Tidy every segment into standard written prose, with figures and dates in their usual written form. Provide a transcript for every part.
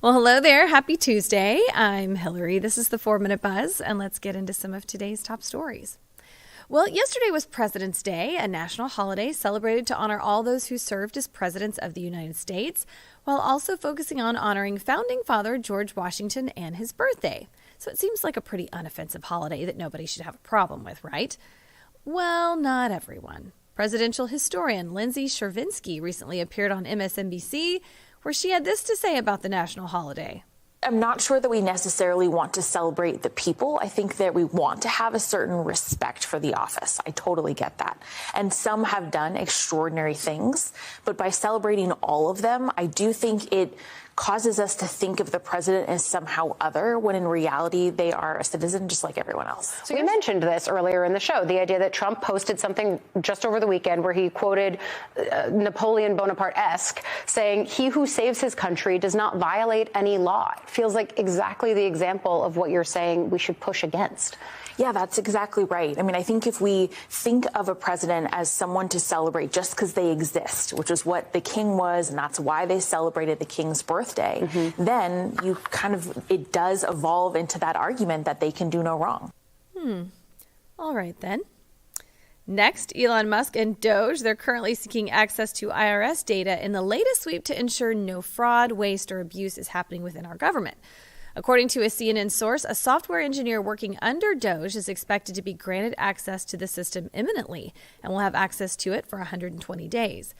Well, hello there. Happy Tuesday. I'm Hillary. This is the 4-Minute Buzz, and let's get into some of today's top stories. Well, yesterday was President's Day, a national holiday celebrated to honor all those who served as presidents of the United States, while also focusing on honoring founding father George Washington and his birthday. So it seems like a pretty unoffensive holiday that nobody should have a problem with, right? Well, not everyone. Presidential historian Lindsay Chervinsky recently appeared on MSNBC, where she had this to say about the national holiday. I'm not sure that we necessarily want to celebrate the people. I think that we want to have a certain respect for the office. I totally get that. And some have done extraordinary things, but by celebrating all of them, I do think it causes us to think of the president as somehow other, when in reality they are a citizen just like everyone else. So we mentioned this earlier in the show, the idea that Trump posted something just over the weekend where he quoted Napoleon Bonaparte-esque, saying, "He who saves his country does not violate any law." It feels like exactly the example of what you're saying we should push against. Yeah, that's exactly right. I mean, I think if we think of a president as someone to celebrate just because they exist, which is what the king was, and that's why they celebrated the king's birthday, then it does evolve into that argument that they can do no wrong. All right, then. Next, Elon Musk and Doge, they're currently seeking access to IRS data in the latest sweep to ensure no fraud, waste, or abuse is happening within our government. According to a CNN source, a software engineer working under Doge is expected to be granted access to the system imminently and will have access to it for 120 days.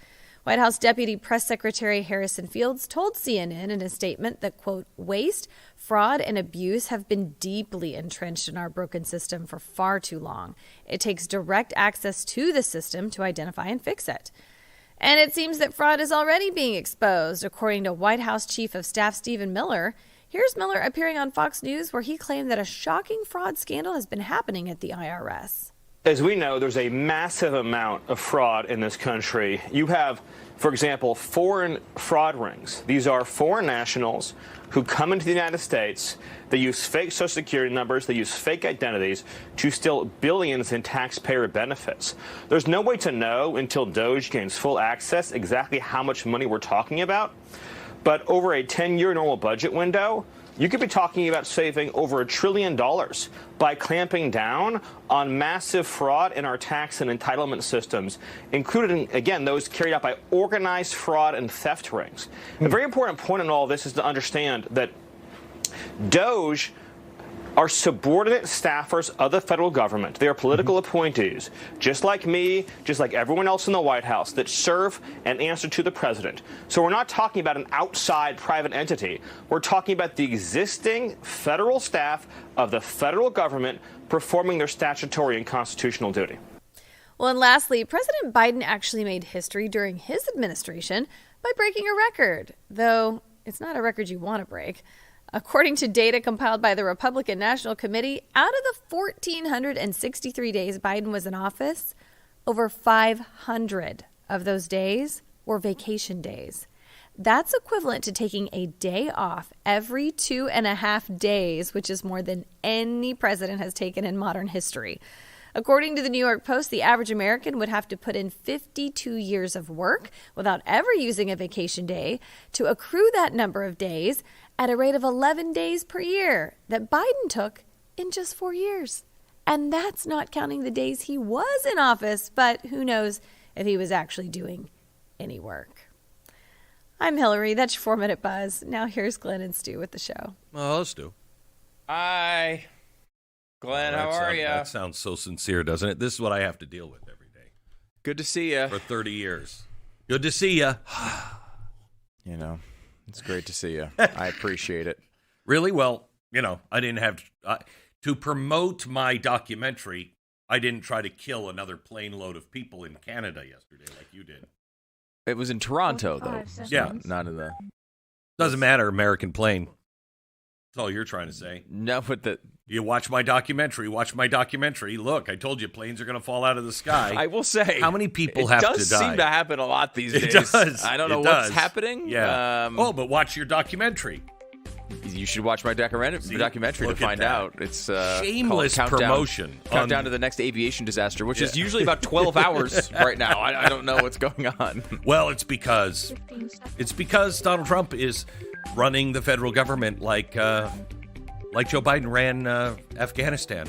White House Deputy Press Secretary Harrison Fields told CNN in a statement that, quote, "waste, fraud, and abuse have been deeply entrenched in our broken system for far too long. It takes direct access to the system to identify and fix it." And it seems that fraud is already being exposed, according to White House Chief of Staff Stephen Miller. Here's Miller appearing on Fox News, where he claimed that a shocking fraud scandal has been happening at the IRS. As we know, there's a massive amount of fraud in this country. You have, for example, foreign fraud rings. These are foreign nationals who come into the United States. They use fake Social Security numbers. They use fake identities to steal billions in taxpayer benefits. There's no way to know until Doge gains full access exactly how much money we're talking about. But over a 10-year normal budget window, you could be talking about saving over $1 trillion by clamping down on massive fraud in our tax and entitlement systems, including, again, those carried out by organized fraud and theft rings. A very important point in all this is to understand that Doge are subordinate staffers of the federal government. They are political appointees, just like me, just like everyone else in the White House, that serve and answer to the president. So we're not talking about an outside private entity. We're talking about the existing federal staff of the federal government performing their statutory and constitutional duty. Well, and lastly, President Biden actually made history during his administration by breaking a record, though it's not a record you want to break. According to data compiled by the Republican National Committee, out of the 1,463 days Biden was in office, over 500 of those days were vacation days. That's equivalent to taking a day off every 2.5 days, which is more than any president has taken in modern history. According to the New York Post, the average American would have to put in 52 years of work without ever using a vacation day to accrue that number of days at a rate of 11 days per year that Biden took in just 4 years. And that's not counting the days he was in office, but who knows if he was actually doing any work. I'm Hillary. That's your 4-Minute Buzz. Now here's Glenn and Stu with the show. Well, hello, Stu. Hi. Glenn, how are you? That sounds so sincere, doesn't it? This is what I have to deal with every day. Good to see you. For 30 years. Good to see you. You know, it's great to see you. I appreciate it. Really? Well, you know, I didn't have to promote my documentary. I didn't try to kill another plane load of people in Canada yesterday like you did. It was in Toronto, though. Yeah. Not in the... Doesn't matter, American plane. That's all you're trying to say. No, but the... You watch my documentary. Look, I told you planes are going to fall out of the sky. I will say, how many people have to die? It does seem to happen a lot these days. It does. I don't know what's happening. Yeah. But watch your documentary. You should watch my documentary to find out. It's shameless promotion. Countdown to the next aviation disaster, which is usually about 12 hours right now. I don't know what's going on. Well, it's because Donald Trump is running the federal government like Joe Biden ran Afghanistan.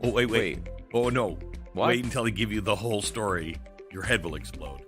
Oh, wait. Oh, no. What? Wait until I give you the whole story. Your head will explode.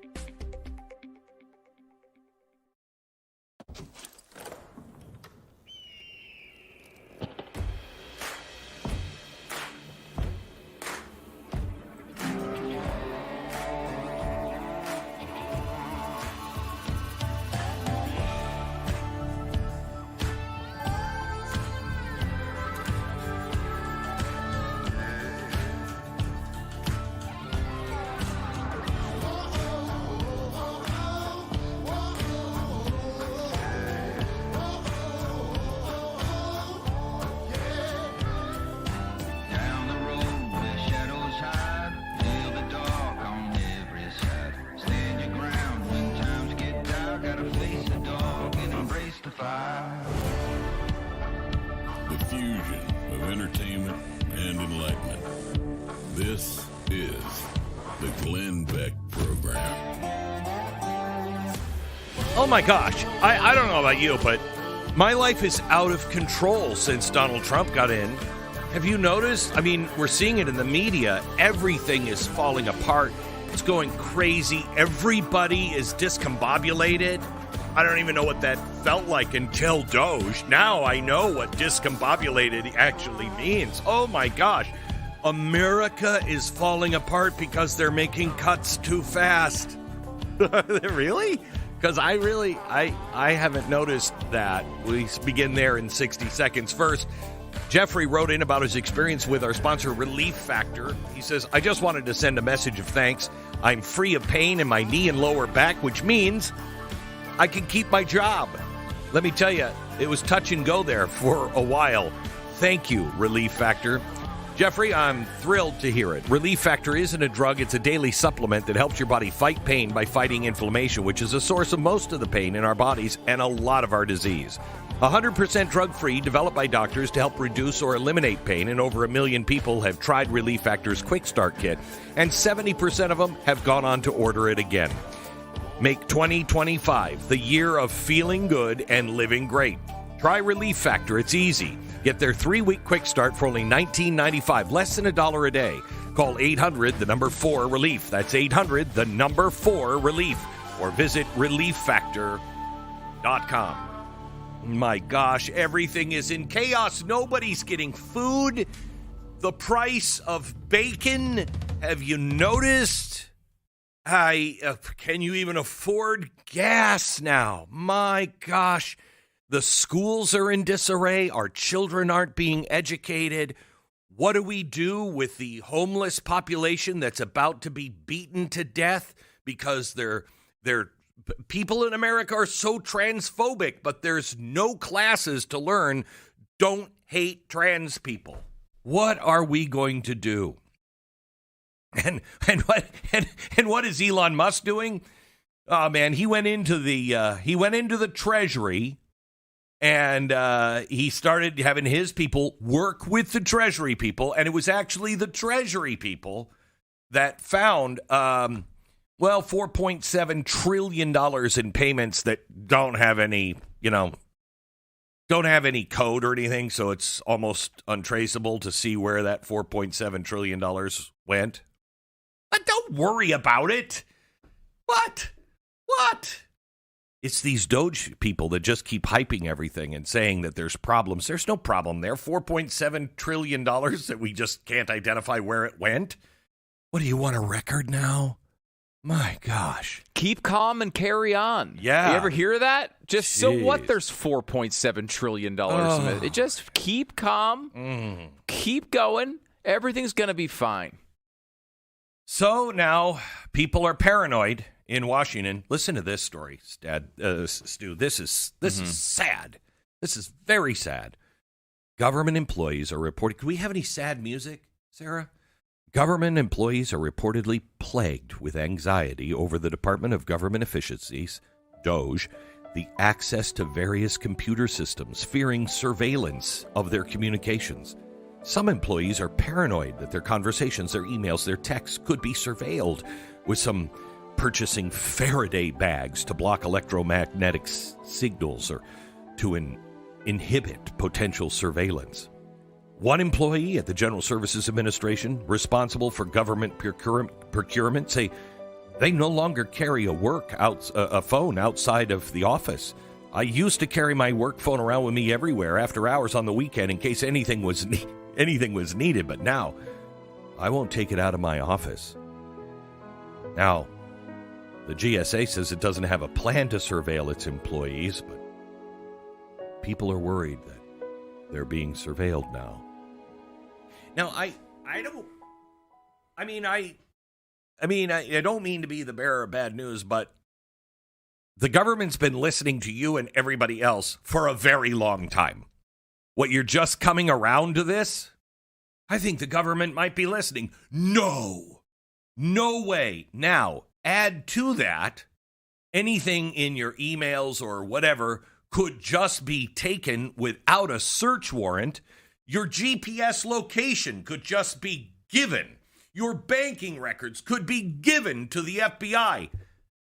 The fusion of entertainment and enlightenment. This is the Glenn Beck Program. Oh my gosh. I don't know about you, but my life is out of control since Donald Trump got in. Have you noticed? I mean, we're seeing it in the media. Everything is falling apart. It's going crazy. Everybody is discombobulated. I don't even know what that felt like until Doge. Now I know what discombobulated actually means. Oh my gosh. America is falling apart because they're making cuts too fast. Really? Because I haven't noticed that. We begin there in 60 seconds. First, Jeffrey wrote in about his experience with our sponsor, Relief Factor. He says, I just wanted to send a message of thanks. I'm free of pain in my knee and lower back, which means I can keep my job. Let me tell you, it was touch and go there for a while. Thank you, Relief Factor. Jeffrey, I'm thrilled to hear it. Relief Factor isn't a drug. It's a daily supplement that helps your body fight pain by fighting inflammation, which is a source of most of the pain in our bodies and a lot of our disease. 100% drug-free, developed by doctors to help reduce or eliminate pain, and over 1 million people have tried Relief Factor's Quick Start Kit, and 70% of them have gone on to order it again. Make 2025 the year of feeling good and living great. Try Relief Factor. It's easy. Get their 3-week quick start for only $19.95, less than $1 a day. Call 800-4-RELIEF. That's 800-4-RELIEF. Or visit relieffactor.com. My gosh, everything is in chaos. Nobody's getting food. The price of bacon, have you noticed? Can you even afford gas now? My gosh, the schools are in disarray. Our children aren't being educated. What do we do with the homeless population that's about to be beaten to death because people in America are so transphobic, but there's no classes to learn don't hate trans people. What are we going to do? And what is Elon Musk doing? Oh man, he went into the Treasury, and he started having his people work with the Treasury people, and it was actually the Treasury people that found $4.7 trillion in payments that don't have any code or anything, so it's almost untraceable to see where that $4.7 trillion went. But don't worry about it. What? It's these Doge people that just keep hyping everything and saying that there's problems. There's no problem there. $4.7 trillion that we just can't identify where it went. What, do you want a record now? My gosh. Keep calm and carry on. Yeah. You ever hear that? Just so what? Jeez. There's $4.7 trillion. Just keep calm. Keep going. Everything's going to be fine. So now people are paranoid in Washington. Listen to this story, Stu. This is sad. This is very sad. Government employees are reporting. Can we have any sad music, Sarah? Government employees are reportedly plagued with anxiety over the Department of Government Efficiency's, DOGE, the access to various computer systems, fearing surveillance of their communications. Some employees are paranoid that their conversations, their emails, their texts could be surveilled, with some purchasing Faraday bags to block electromagnetic signals or to inhibit potential surveillance. One employee at the General Services Administration responsible for government procurement say they no longer carry a phone outside of the office. I used to carry my work phone around with me everywhere after hours on the weekend in case anything was needed, but now I won't take it out of my office. Now, the GSA says it doesn't have a plan to surveil its employees, but people are worried that they're being surveilled now. Now, I don't mean to be the bearer of bad news, but the government's been listening to you and everybody else for a very long time. What, you're just coming around to this? I think the government might be listening. No way. Now, add to that, anything in your emails or whatever could just be taken without a search warrant. Your GPS location could just be given. Your banking records could be given to the FBI.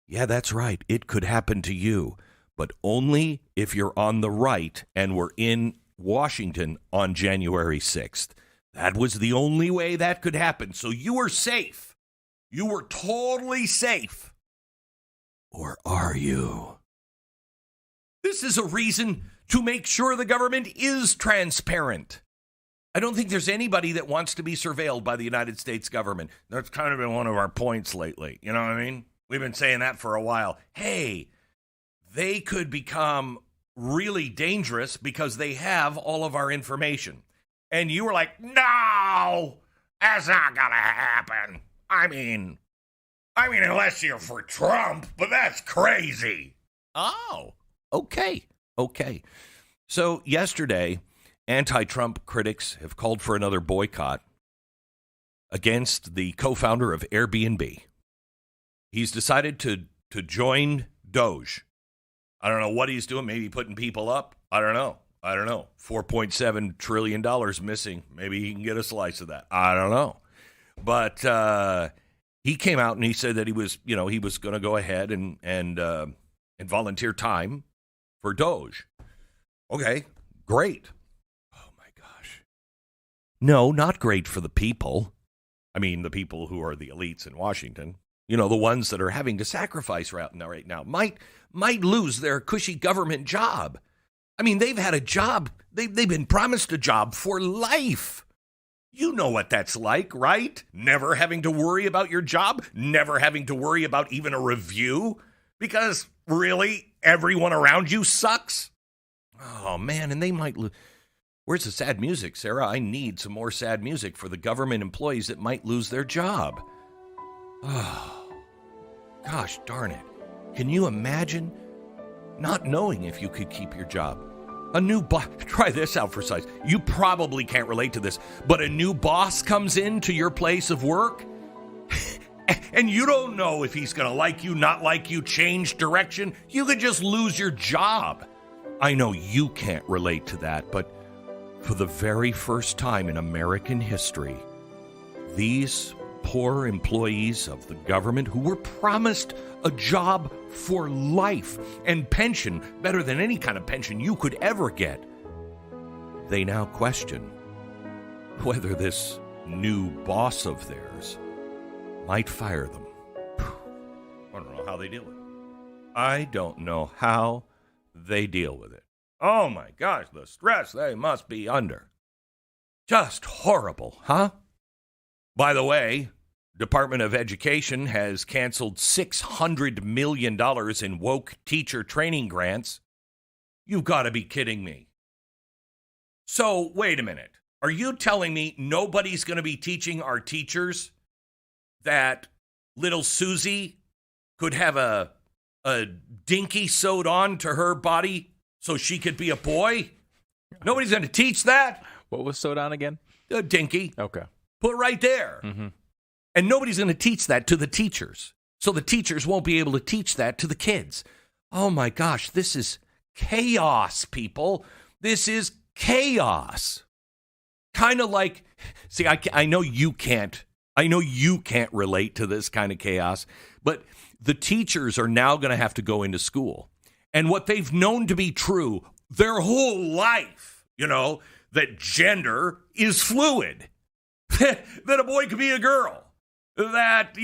Yeah, that's right. It could happen to you, but only if you're on the right and we're in Washington on January 6th. That was the only way that could happen. So you were safe. You were totally safe. Or are you? This is a reason to make sure the government is transparent. I don't think there's anybody that wants to be surveilled by the United States government. That's kind of been one of our points lately. You know what I mean? We've been saying that for a while. Hey, they could become really dangerous because they have all of our information. And you were like, no, that's not going to happen. I mean, unless you're for Trump, but that's crazy. Oh, okay. So yesterday, anti-Trump critics have called for another boycott against the co-founder of Airbnb. He's decided to join Doge. I don't know what he's doing. Maybe putting people up. I don't know. $4.7 trillion missing. Maybe he can get a slice of that. I don't know. But he came out and he said that he was going to go ahead and volunteer time for Doge. Okay, great. Oh my gosh. No, not great for the people. I mean, the people who are the elites in Washington. You know, the ones that are having to sacrifice right now might lose their cushy government job. I mean, they've had a job. They've been promised a job for life. You know what that's like, right? Never having to worry about your job, never having to worry about even a review, because really, everyone around you sucks. Oh, man, and they might lose. Where's the sad music, Sarah? I need some more sad music for the government employees that might lose their job. Oh, gosh darn it. Can you imagine not knowing if you could keep your job? A new boss, try this out for size. You probably can't relate to this, but a new boss comes into your place of work, and you don't know if he's going to like you, not like you, change direction. You could just lose your job. I know you can't relate to that, but for the very first time in American history, these poor employees of the government who were promised a job for life and pension, better than any kind of pension you could ever get, they now question whether this new boss of theirs might fire them. I don't know how they deal with it. I don't know how they deal with it. Oh my gosh, the stress they must be under. Just horrible, huh? By the way, Department of Education has canceled $600 million in woke teacher training grants. You've got to be kidding me. So, wait a minute. Are you telling me nobody's going to be teaching our teachers that little Susie could have a dinky sewed on to her body so she could be a boy? Nobody's going to teach that? What was sewed on again? A dinky. Okay. Put right there. Mm-hmm. And nobody's going to teach that to the teachers. So the teachers won't be able to teach that to the kids. Oh my gosh, this is chaos, people. This is chaos. Kind of like, see, I know you can't relate to this kind of chaos, but the teachers are now going to have to go into school. And what they've known to be true their whole life, that gender is fluid, that a boy could be a girl, that,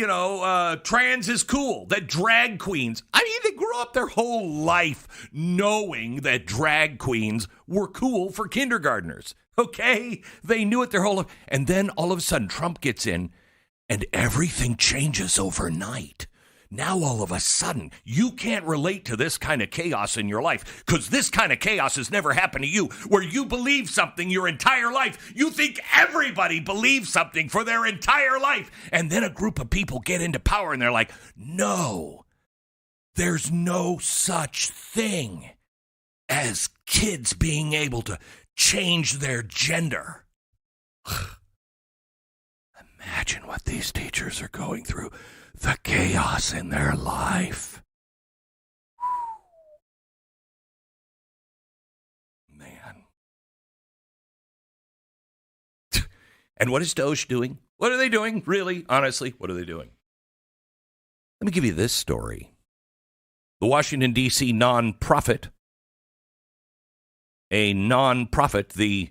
trans is cool, that drag queens, they grew up their whole life knowing that drag queens were cool for kindergartners, okay? They knew it their whole life. And then all of a sudden Trump gets in and everything changes overnight. Now, all of a sudden, you can't relate to this kind of chaos in your life because this kind of chaos has never happened to you, where you believe something your entire life. You think everybody believes something for their entire life. And then a group of people get into power and they're like, no, there's no such thing as kids being able to change their gender. Imagine what these teachers are going through. The chaos in their life. Man. And what is Doge doing? What are they doing? Really? Honestly, what are they doing? Let me give you this story. The Washington, D.C. nonprofit, the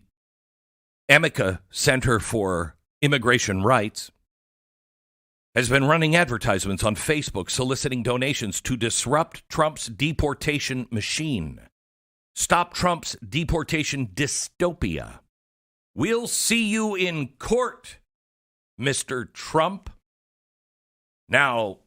Amica Center for Immigration Rights, has been running advertisements on Facebook soliciting donations to disrupt Trump's deportation machine. Stop Trump's deportation dystopia. We'll see you in court, Mr. Trump. Now,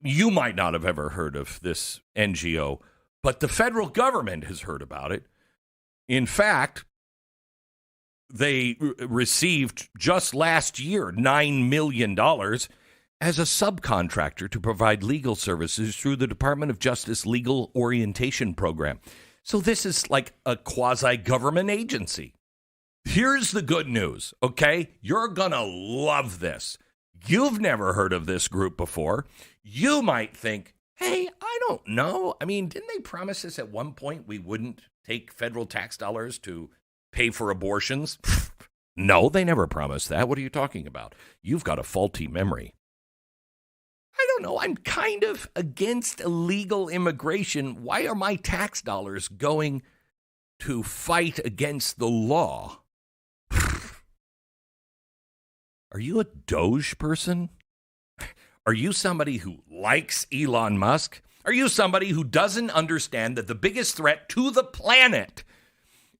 you might not have ever heard of this NGO, but the federal government has heard about it. In fact, they received just last year $9 million as a subcontractor to provide legal services through the Department of Justice Legal Orientation Program. So this is like a quasi-government agency. Here's the good news, okay? You're going to love this. You've never heard of this group before. You might think, hey, I don't know. Didn't they promise us at one point we wouldn't take federal tax dollars to pay for abortions? No, they never promised that. What are you talking about? You've got a faulty memory. I don't know. I'm kind of against illegal immigration. Why are my tax dollars going to fight against the law? Are you a Doge person? Are you somebody who likes Elon Musk? Are you somebody who doesn't understand that the biggest threat to the planet,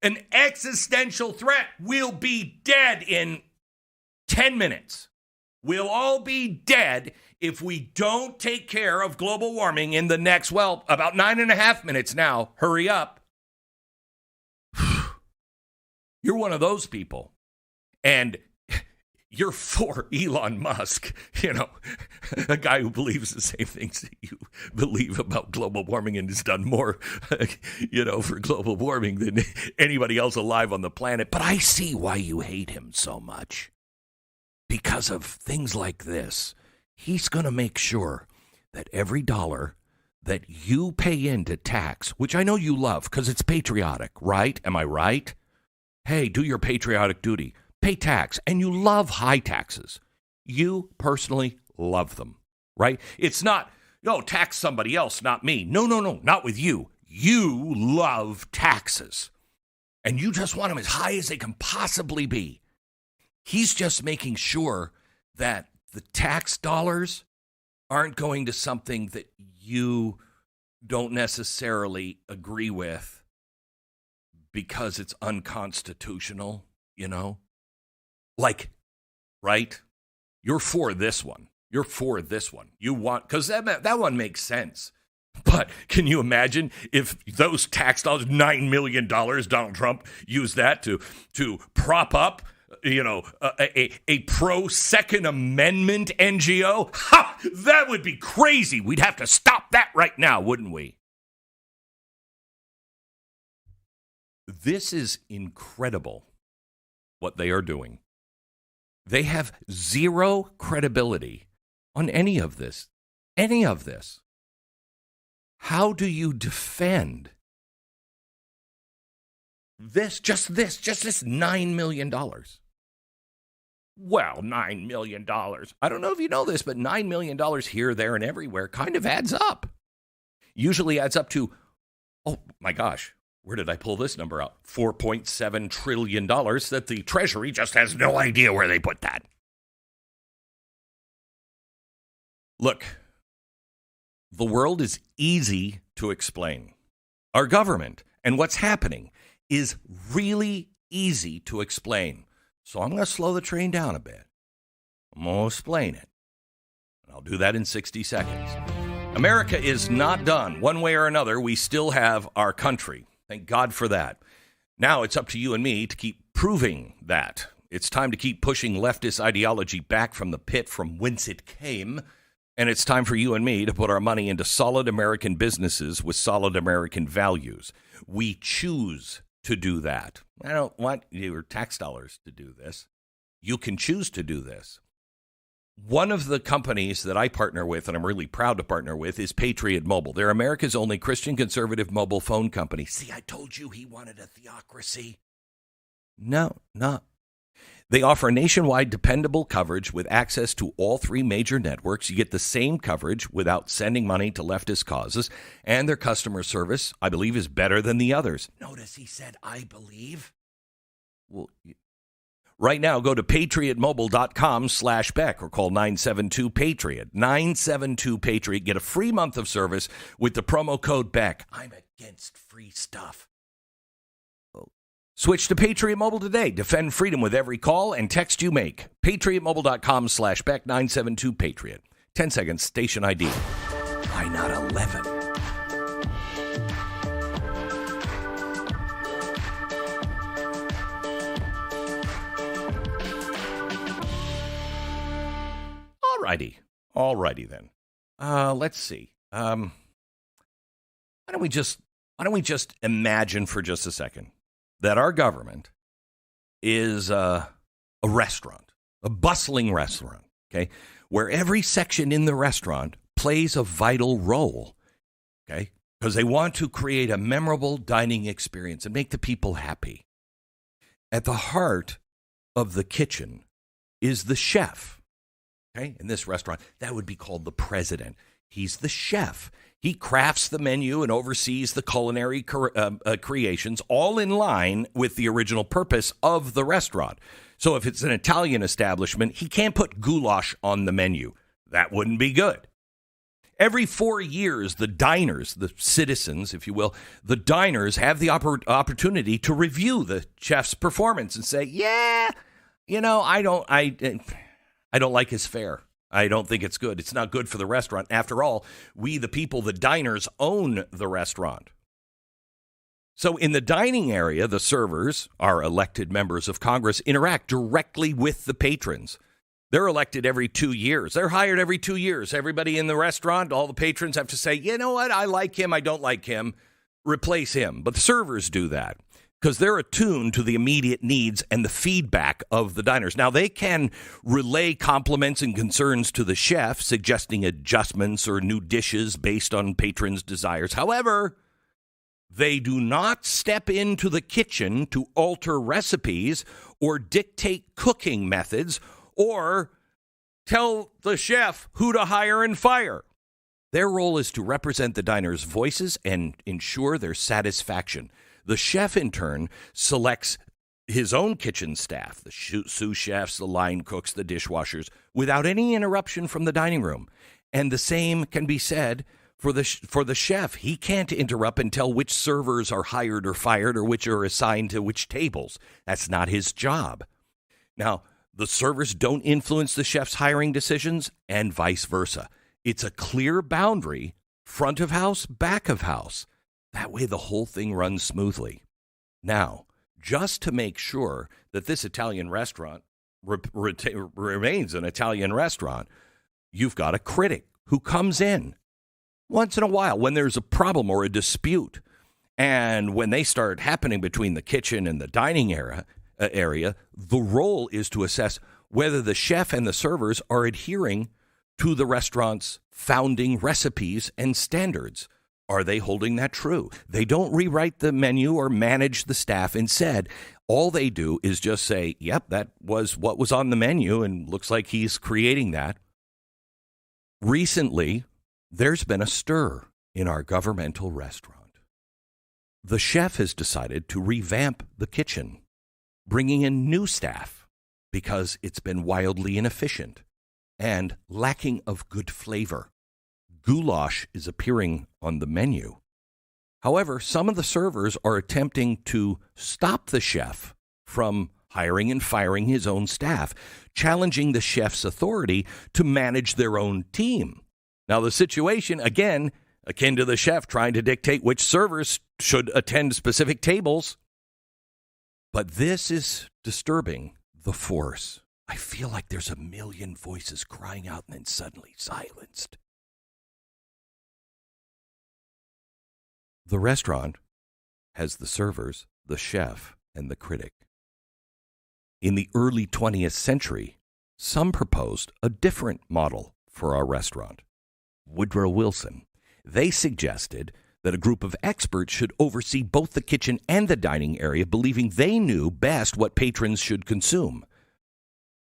an existential threat, will be dead in 10 minutes? We'll all be dead if we don't take care of global warming in the next, about 9.5 minutes now. Hurry up. You're one of those people. And you're for Elon Musk, a guy who believes the same things that you believe about global warming and has done more, for global warming than anybody else alive on the planet. But I see why you hate him so much. Because of things like this. He's going to make sure that every dollar that you pay into tax, which I know you love because it's patriotic, right? Am I right? Hey, do your patriotic duty. Pay tax, and you love high taxes. You personally love them, right? It's not, tax somebody else, not me. No, not with you. You love taxes, and you just want them as high as they can possibly be. He's just making sure that the tax dollars aren't going to something that you don't necessarily agree with because it's unconstitutional, Like, right? You're for this one. You're for this one. You want, because that one makes sense. But can you imagine if those tax dollars, $9 million, Donald Trump used that to prop up, a pro-Second Amendment NGO? Ha! That would be crazy. We'd have to stop that right now, wouldn't we? This is incredible, what they are doing. They have zero credibility on any of this. Any of this. How do you defend this, just this $9 million? Well, $9 million. I don't know if you know this, but $9 million here, there, and everywhere kind of adds up. usually adds up to, oh my gosh, where did I pull this number out? $4.7 trillion that the Treasury just has no idea where they put that. Look, the world is easy to explain. Our government and what's happening is really easy to explain. So I'm going to slow the train down a bit. I'm going to explain it. And I'll do that in 60 seconds. America is not done. One way or another, we still have our country. Thank God for that. Now it's up to you and me to keep proving that. It's time to keep pushing leftist ideology back from the pit from whence it came. And it's time for you and me to put our money into solid American businesses with solid American values. We choose to do that. I don't want your tax dollars to do this. You can choose to do this. One of the companies that I partner with, and I'm really proud to partner with, is Patriot Mobile. They're America's only Christian conservative mobile phone company. See, I told you he wanted a theocracy. No. They offer nationwide dependable coverage with access to all three major networks. You get the same coverage without sending money to leftist causes. And their customer service, I believe, is better than the others. Notice he said, I believe. Well, right now, go to patriotmobile.com/Beck or call 972-PATRIOT. 972-PATRIOT. Get a free month of service with the promo code Beck. I'm against free stuff. Switch to Patriot Mobile today. Defend freedom with every call and text you make. PatriotMobile.com/Beck 972-PATRIOT. 10 seconds, station ID. Why not 11? Alrighty then. Let's see. Why don't we just imagine for just a second that our government is a restaurant, a bustling restaurant, okay, where every section in the restaurant plays a vital role, okay, because they want to create a memorable dining experience and make the people happy. At the heart of the kitchen is the chef, okay, in this restaurant. That would be called the president. He's the chef. He crafts the menu and oversees the culinary creations, all in line with the original purpose of the restaurant. So if it's an Italian establishment, he can't put goulash on the menu. That wouldn't be good. Every 4 years, the diners, the citizens, if you will, the diners have the opportunity to review the chef's performance and say, yeah, you know, I don't like his fare. I don't think it's good. It's not good for the restaurant. After all, we, the people, the diners, own the restaurant. So in the dining area, the servers, our elected members of Congress, interact directly with the patrons. They're elected every 2 years. They're hired every 2 years. Everybody in the restaurant, all the patrons have to say, you know what, I like him, I don't like him, replace him. But the servers do that because they're attuned to the immediate needs and the feedback of the diners. Now, they can relay compliments and concerns to the chef, suggesting adjustments or new dishes based on patrons' desires. However, they do not step into the kitchen to alter recipes or dictate cooking methods or tell the chef who to hire and fire. Their role is to represent the diners' voices and ensure their satisfaction. The chef, in turn, selects his own kitchen staff, the sous chefs, the line cooks, the dishwashers, without any interruption from the dining room. And the same can be said for the chef. He can't interrupt and tell which servers are hired or fired or which are assigned to which tables. That's not his job. Now, the servers don't influence the chef's hiring decisions and vice versa. It's a clear boundary, front of house, back of house. That way the whole thing runs smoothly. Now, just to make sure that this Italian restaurant remains an Italian restaurant, you've got a critic who comes in once in a while when there's a problem or a dispute. And when they start happening between the kitchen and the dining area, the role is to assess whether the chef and the servers are adhering to the restaurant's founding recipes and standards. Are they holding that true? They don't rewrite the menu or manage the staff. Instead, all they do is just say, yep, that was what was on the menu and looks like he's creating that. Recently, there's been a stir in our governmental restaurant. The chef has decided to revamp the kitchen, bringing in new staff because it's been wildly inefficient and lacking of good flavor. Goulash is appearing on the menu. However, some of the servers are attempting to stop the chef from hiring and firing his own staff, challenging the chef's authority to manage their own team. Now, the situation, again, akin to the chef trying to dictate which servers should attend specific tables. But this is disturbing the force. I feel like there's a million voices crying out and then suddenly silenced. The restaurant has the servers, the chef, and the critic. In the early 20th century, some proposed a different model for our restaurant. Woodrow Wilson. They suggested that a group of experts should oversee both the kitchen and the dining area, believing they knew best what patrons should consume.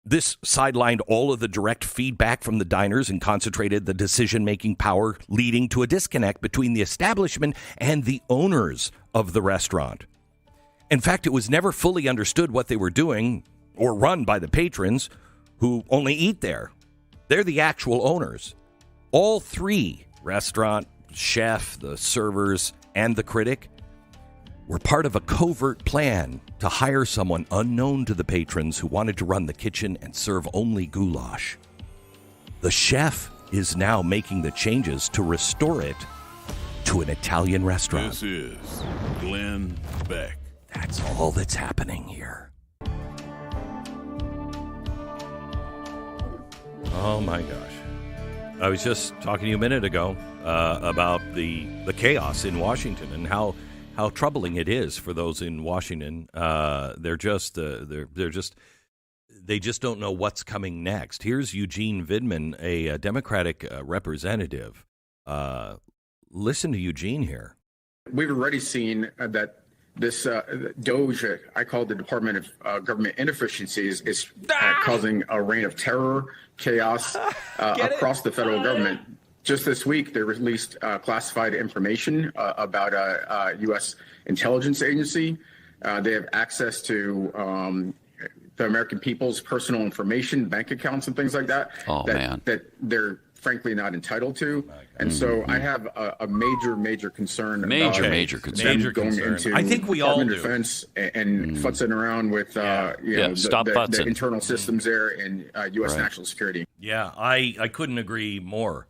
This sidelined all of the direct feedback from the diners and concentrated the decision-making power, leading to a disconnect between the establishment and the owners of the restaurant. In fact, it was never fully understood what they were doing or run by the patrons who only eat there. They're the actual owners. All three, restaurant, chef, the servers, and the critic, were part of a covert plan to hire someone unknown to the patrons who wanted to run the kitchen and serve only goulash. The chef is now making the changes to restore it to an Italian restaurant. This is Glenn Beck. That's all that's happening here. Oh my gosh. I was just talking to you a minute ago about the chaos in Washington and how troubling it is for those in Washington. They just don't know what's coming next. Here's Eugene Vidman, a Democratic representative. Listen to Eugene here. We've already seen that this DOGE, I call it the Department of Government Inefficiencies, is causing a reign of terror, chaos across the federal government. Just this week, they released classified information about a U.S. intelligence agency. They have access to the American people's personal information, bank accounts, and things like that. That they're frankly not entitled to. And so I have a major concern. Major concern. Going into I think we all do. Defense and futzing around with the internal systems there and U.S. national security. Yeah, I couldn't agree more.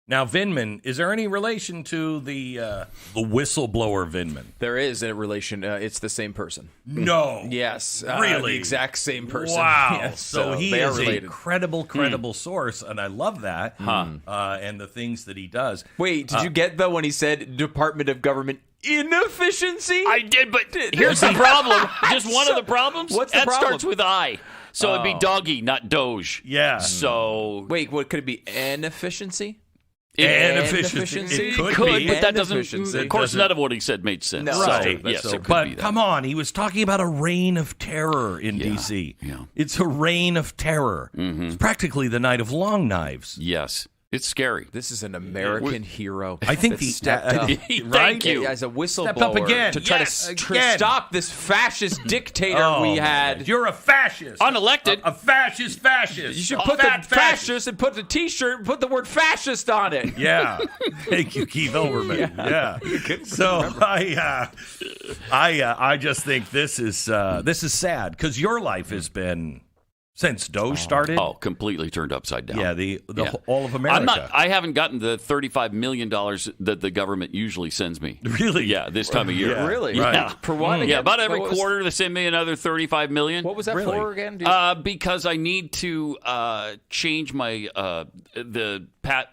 Now, Vindman, is there any relation to the whistleblower Vindman? There is a relation. It's the same person. No. Yes. Really? The exact same person. Wow. Yes, so he is related. a credible source, and I love that. And the things that he does. Wait, did you get, though, when he said Department of Government Inefficiency? I did, but here's the problem. Just one of the problems. What's the that problem? starts with I. So it'd be doggy, not Doge. Yeah. So wait, what could it be? Inefficiency? Inefficiency. It could, but that doesn't. Of course, none of what he said made sense. No. Right. So, yes, it could but be that. come on, he was talking about a reign of terror in D.C. Yeah. It's a reign of terror. Mm-hmm. It's practically the night of long knives. Yes. It's scary. This is an American hero. I think that stepped up. Thank you. As a whistleblower Step up again. to try to stop this fascist dictator we had. You're a fascist. Unelected. A fascist. You should put the fascist and put the T-shirt and put the word fascist on it. Yeah. Thank you, Keith Olbermann. Yeah. So I just think this is sad because your life has been. Since Doge started? Oh, completely turned upside down. Yeah, all of America. I haven't gotten the $35 million that the government usually sends me. Really? Yeah, this time of year. Yeah. Really? Yeah. Right. For what? Yeah, about every quarter they send me another $35 million. What was that Really? for again? Because I need to change my the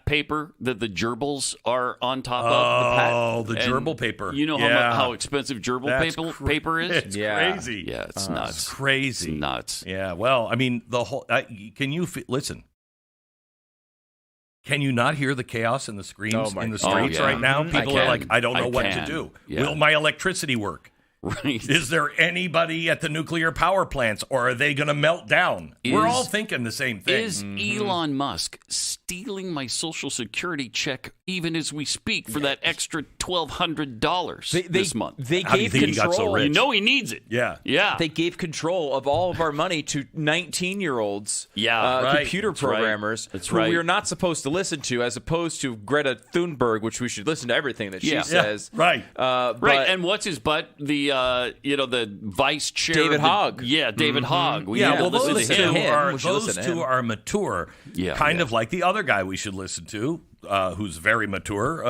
paper that the gerbils are on top of. The gerbil paper. You know how expensive gerbil paper is? It's crazy. Yeah, it's nuts. It's crazy. It's nuts. Yeah, well, I mean, the whole. Can you listen? Can you not hear the chaos and the screams in the streets right now? People are like, I don't know what to do. Yeah. Will my electricity work? Right. Is there anybody at the nuclear power plants, or are they going to melt down? We're all thinking the same thing. Is Elon Musk stealing my Social Security check even as we speak for that extra $1,200 this month? They How do you gave think he got so control. rich? You know he needs it. Yeah. Yeah. They gave control of all of our money to 19-year-olds, Right. computer That's right. programmers, That's who right. we are not supposed to listen to, as opposed to Greta Thunberg, which we should listen to everything that she says. Right. Right, and what's his butt? The vice chair, David Hogg. David Hogg. We Yeah, need to well, listen those to two him. are We should listen those to two him. are mature, kind of like the other guy we should listen to, who's very mature,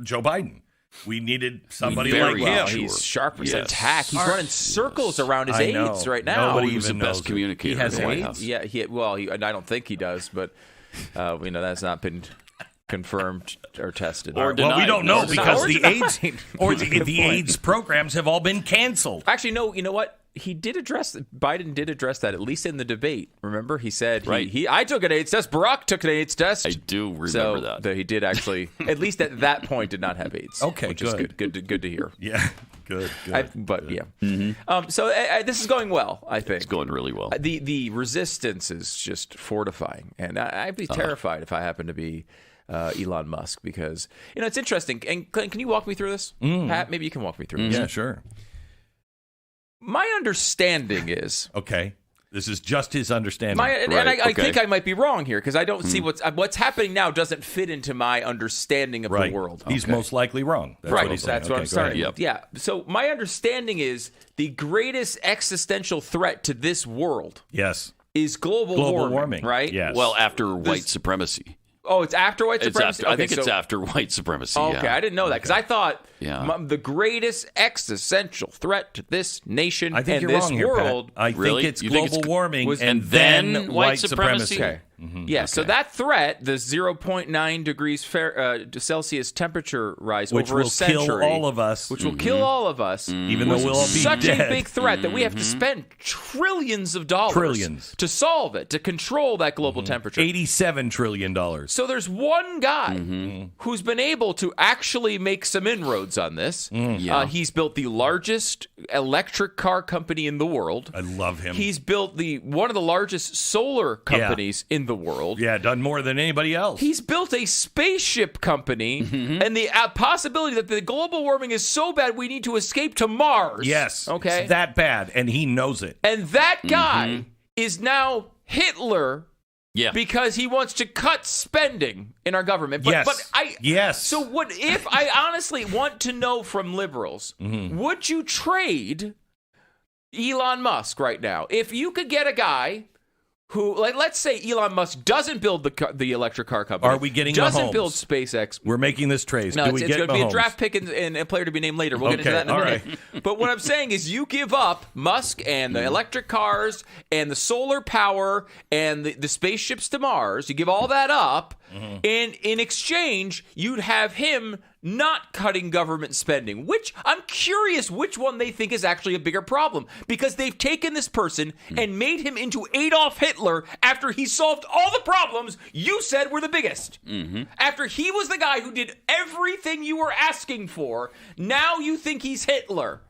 Joe Biden. We needed somebody Very like him. well, He's sharp as Yes. a tack. He's running circles around his I know. aides right now. Nobody Who's the even best knows it. communicator He has in the White AIDS? House? Yeah, and I don't think he does, but that's not been confirmed or tested. Or Well, we denied. don't know No, because or the denied. AIDS the AIDS programs have all been canceled. Actually, no. You know what? Biden did address that, at least in the debate. Remember, he said, Right. I took an AIDS test. Barack took an AIDS test. I do remember so that. He did actually, at least at that point, did not have AIDS. Okay, which good. is good to hear. Yeah, good. So this is going well, I think. It's going really well. The resistance is just fortifying, and I'd be terrified if I happened to be Elon Musk, because it's interesting. And Clint, can you walk me through this? Pat, maybe you can walk me through this. Yeah, sure. My understanding is Okay. This is just his understanding. I okay. think I might be wrong here, because I don't see what's happening now doesn't fit into my understanding of right. the world. He's Okay. most likely wrong. That's right. what he's saying. That's what Okay, I'm go starting ahead. with. Yeah. So my understanding is the greatest existential threat to this world Yes. is global warming. right? Yes. Well, after white supremacy. Oh, it's after white It's supremacy? after, I think it's after white supremacy. Okay, yeah. I didn't know that, because I thought Yeah. the greatest existential threat to this nation I think and you're this wrong here, world. Pat. I Really? think it's You global think it's- warming was- and then white supremacy. Okay. Yeah, so that threat, the 0.9 degrees Celsius temperature rise Which over a will century, kill all of us. which will kill all of us, Even though was we'll all be such dead. a big threat that we have to spend trillions of dollars Trillions. to solve it, to control that global temperature. $87 trillion. So there's one guy who's been able to actually make some inroads on this. Yeah. He's built the largest electric car company in the world. I love him. He's built one of the largest solar companies in the world. Yeah, done more than anybody else. He's built a spaceship company, and the possibility that the global warming is so bad we need to escape to Mars. Yes. Okay. It's that bad, and he knows it. And that guy is now Hitler. Yeah. Because he wants to cut spending in our government. But Yes. So what if I honestly want to know from liberals, would you trade Elon Musk right now? If you could get a guy who, let's say Elon Musk doesn't build the electric car company. Are we getting doesn't Mahomes? build SpaceX. We're making this trade. No, Do we it's get going to be a Mahomes? draft pick and a player to be named later. We'll get into Okay, that in a all minute. But what I'm saying is you give up Musk and the electric cars and the solar power and the spaceships to Mars. You give all that up, and in exchange, you'd have him not cutting government spending, which I'm curious which one they think is actually a bigger problem, because they've taken this person and made him into Adolf Hitler after he solved all the problems you said were the biggest. After he was the guy who did everything you were asking for, now you think he's Hitler.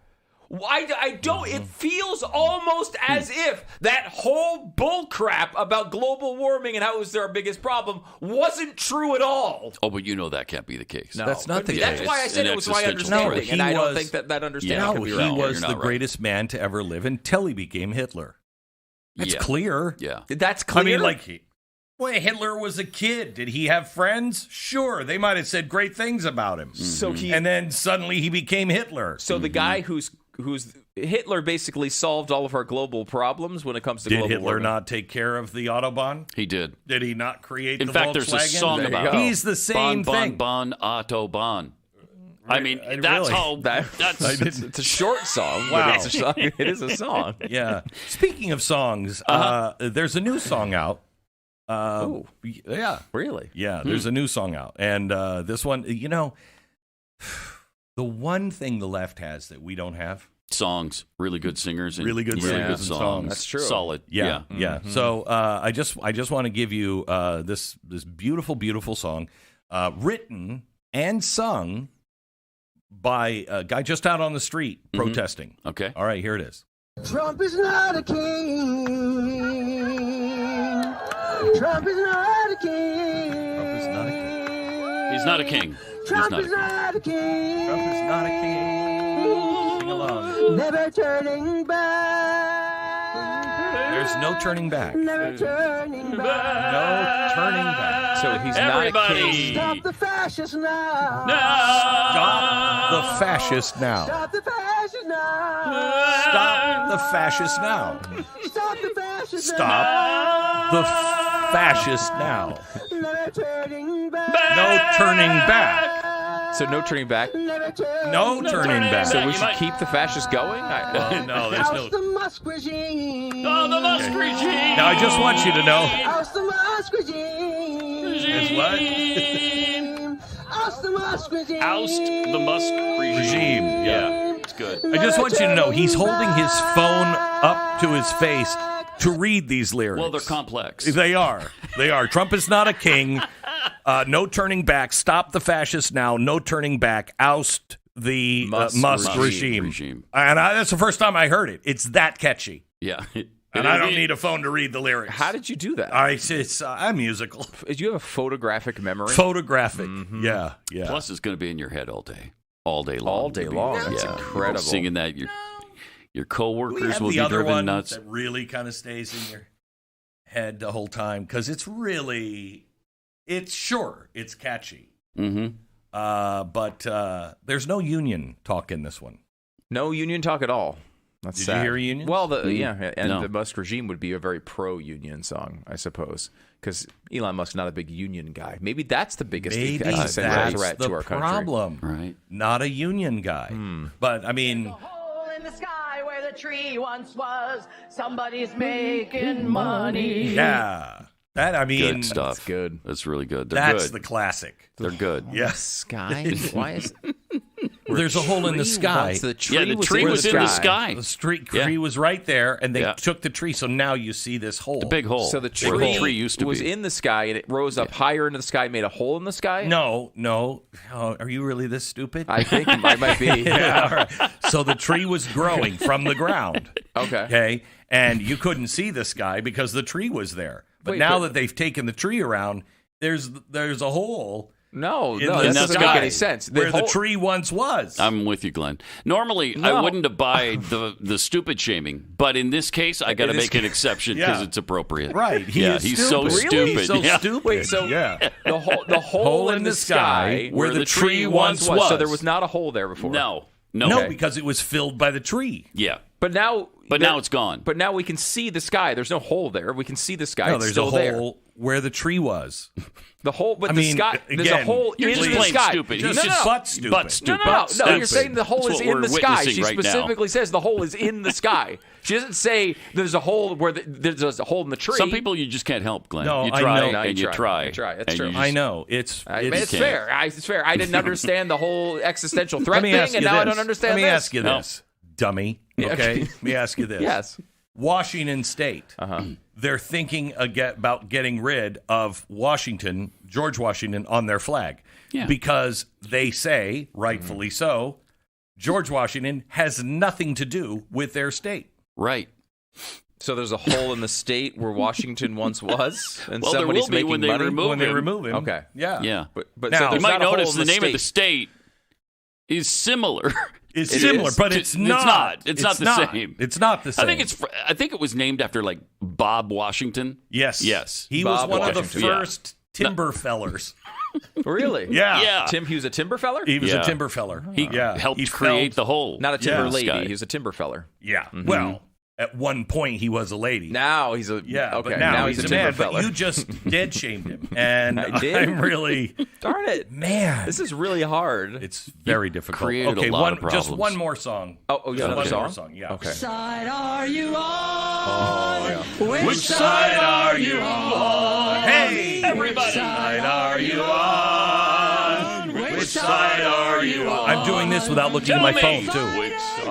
I don't. It feels almost as if that whole bullcrap about global warming and how it was our biggest problem wasn't true at all. Oh, but that can't be the case. No, That's not the that's case. why I said An it was my existential understanding, threat. and I don't was- think that understanding Yeah. can No, be he right. You're was not the right. greatest man to ever live until he became Hitler. It's Yeah. clear. Yeah. That's clear. I mean, Hitler was a kid. Did he have friends? Sure. They might have said great things about him. So he And then suddenly he became Hitler. So the guy who's Hitler basically solved all of our global problems when it comes to Did global Hitler warming. not take care of the Autobahn? He did. Did he not create In the fact, Volkswagen? there's a song There you about go. it. He's the same thing. Bon, Autobahn. I mean, Really? that's how. That's didn't- it's a short song. Wow. But it's a song. It is a song. Yeah. Speaking of songs, there's a new song out. Oh, Yeah. really? Yeah, there's a new song out. And this one, the one thing the left has that we don't have. songs, really good singers, and Really good really singers good and songs. songs. That's true. Solid. Yeah. So I just want to give you this beautiful, beautiful song written and sung by a guy just out on the street protesting. Okay. All right, here it is. Trump is not a king. Trump is not a king. Trump is not a king. He's not a king. Trump is not a king. Trump is not a king. Sing along. Never turning back. There's no turning back. Never turning back. No turning back. So he's Everybody. not a king. Stop the fascists now. Stop the fascist now. Stop the fascists now. Stop the fascist now. Stop the fascists Stop the fascist now. Never turning back. No turning back. So no turning back. Never turning No turning back. So we should keep the fascists going? No, there's no. Oust the Musk regime. Oh, the Musk regime. Now I just want you to know. Oust the Musk regime. Is what? Oust the Musk regime. Oust the Musk regime. Yeah. It's good. I just want you to know he's holding his phone up to his face to read these lyrics. Well, they're complex. They are. They are. Trump is not a king. No turning back. Stop the fascists now. No turning back. Oust the Musk regime. And that's the first time I heard it. It's that catchy. Yeah. And I don't need a phone to read the lyrics. How did you do that? I'm musical. Do you have a photographic memory? Photographic. Yeah. Plus, it's going to be in your head all day. All day long. All day long. That's incredible. Singing that, your coworkers will be the other driven one nuts. that really kind of stays in your head the whole time because it's catchy. Mm-hmm. But there's no union talk in this one. No union talk at all. That's Did sad. you hear union? Well, the Musk regime would be a very pro-union song, I suppose, because Elon Musk's not a big union guy. Maybe that's the biggest existential threat to our country. Problem. Right. Not a union guy. But I mean, Hole in the sky where the tree once was. Somebody's making money. yeah. Good stuff. That's good. That's really good. They're That's good. the classic. They're good. Yes. Sky? Why is There's a hole in the sky. The tree the tree was in the sky. The tree was right there, and they Yeah. took the tree, so now you see this hole. The big hole. So the where tree, the tree used to was be. in the sky, and it rose up higher into the sky, made a hole in the sky? No. Oh, are you really this stupid? I think I might be. Yeah, all right. So the tree was growing from the ground. Okay. And you couldn't see the sky because the tree was there. But now that they've taken the tree around, there's a hole. No, in that the doesn't sky make any sense. Where the tree once was. I'm with you, Glenn. Normally, I wouldn't abide the stupid shaming, but in this case, I got to make an exception because it's appropriate. Right? He's so stupid. He's so stupid. Wait, so the hole in the sky where the tree once was. So there was not a hole there before. No, because it was filled by the tree. Yeah, but now it's gone. But now we can see the sky. There's no hole there. We can see the sky. No, it's there's still a there. hole where the tree was. The hole, but I the mean, sky. There's a again, hole you're in just the plain sky. stupid. Just No, butt stupid. Butt stupid. No. You're saying the hole That's is what in the we're sky. She witnessing right now. specifically says the hole is in the sky. She doesn't say there's a hole where there's a hole in the tree. Some people you just can't help, Glenn. No, you I try know. and you try. You try. That's and true. you just- I know. It's It's fair. It's fair. I didn't understand the whole existential threat Let me thing, ask you and now I this. don't understand Let me this. ask you this, dummy. Okay? Let me ask you this. Yes. Washington State. They're thinking about getting rid of George Washington, on their flag. Yeah. Because they say, rightfully so, George Washington has nothing to do with their state. Right. So there's a hole in the state where Washington once was, and Well, there somebody's will be making when they money. remove When they him. remove him. Okay. Yeah. Yeah. But Now, so You there's might not a hole notice in the name of the state. state is similar. It's It similar, is. but it's not. It's not the same. It's not the same. I think it was named after like Bob Washington. Yes. Yes. He Bob was one of the Washington. first timber fellers. Really? Yeah. Yeah. He was a timber feller? He was Yeah. a timber feller. He helped create the hole. Not a timber Yeah. lady. Sky. He was a timber feller. Yeah. Well, at one point he was a lady. Now he's a Yeah, Okay. but now he's he's a a timber man. feller. But you just dead shamed him, and I did? I'm really Darn it, man. This is really hard. It's very difficult. created a Okay, lot of just problems. one more song. Oh, yeah, One another more song? Yeah. Okay. Side are you on? Oh, yeah. Which side are you on? Hey, everybody. Which side are you on? Which side are you on? I'm doing this without looking at my phone too. Which side?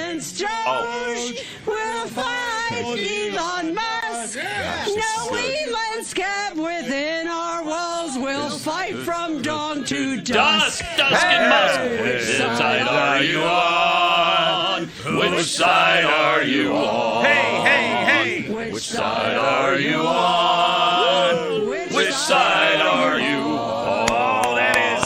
Against George, we'll fight Elon Musk. No Elon's kept within our walls. We'll fight from dawn to to dusk, and musk. Which side are you on? Which side are you on? Hey! Which side are you on? Which side are you on? Oh, that is...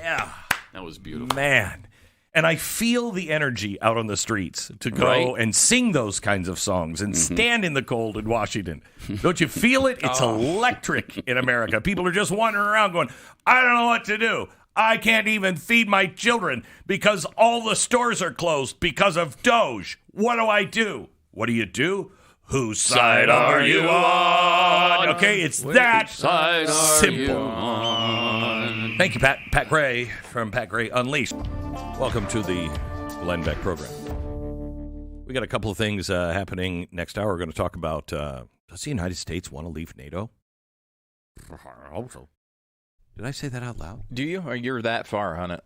Yeah. That was beautiful. Man. And I feel the energy out on the streets to go and sing those kinds of songs and stand in the cold in Washington. Don't you feel it? It's electric in America. People are just wandering around going, I don't know what to do. I can't even feed my children because all the stores are closed because of Doge. What do I do? What do you do? Whose side are you on? Okay, it's that simple. Thank you, Pat Gray from Pat Gray Unleashed. Welcome to the Glenn Beck program. We got a couple of things happening next hour. We're going to talk about, does the United States want to leave NATO? I hope so. Did I say that out loud? Do you? Or you're that far on it?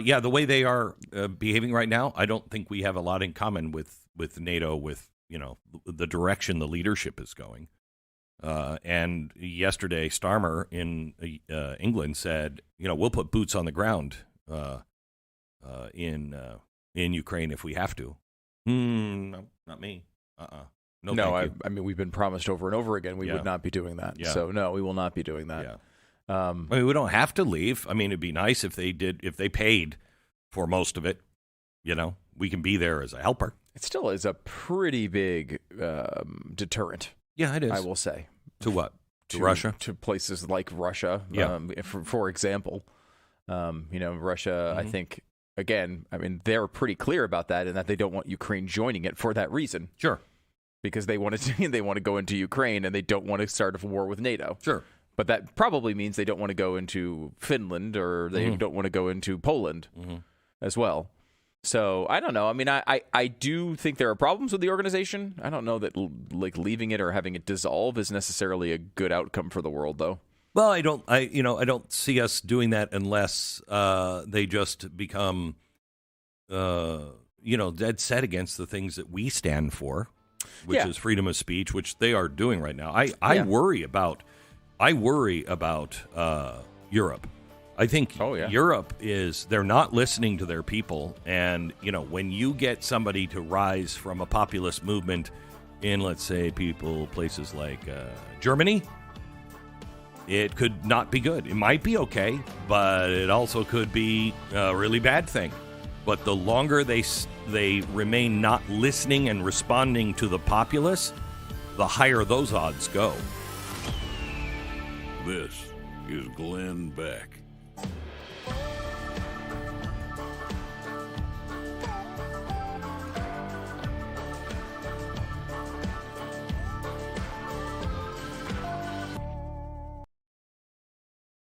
Yeah, the way they are behaving right now, I don't think we have a lot in common with NATO, with, the direction the leadership is going. And yesterday, Starmer in England said, we'll put boots on the ground in Ukraine if we have to. No, not me. No, I mean, we've been promised over and over again we would not be doing that. Yeah. So, no, we will not be doing that. Yeah. I mean, we don't have to leave. I mean, it'd be nice if they paid for most of it. We can be there as a helper. It still is a pretty big deterrent. Yeah, it is. I will say. To what? To Russia? To places like Russia. Yeah. For example, Russia, I think, again, I mean, they're pretty clear about that and that they don't want Ukraine joining it for that reason. Sure. Because they want to go into Ukraine and they don't want to start a war with NATO. Sure. But that probably means they don't want to go into Finland or they don't want to go into Poland as well. So I don't know. I mean, I do think there are problems with the organization. I don't know that leaving it or having it dissolve is necessarily a good outcome for the world, though. Well, I don't see us doing that unless they just become, dead set against the things that we stand for, which is freedom of speech, which they are doing right now. I worry about Europe. I think Europe they're not listening to their people. And, when you get somebody to rise from a populist movement in, let's say, places like Germany, it could not be good. It might be okay, but it also could be a really bad thing. But the longer they remain not listening and responding to the populace, the higher those odds go. This is Glenn Beck.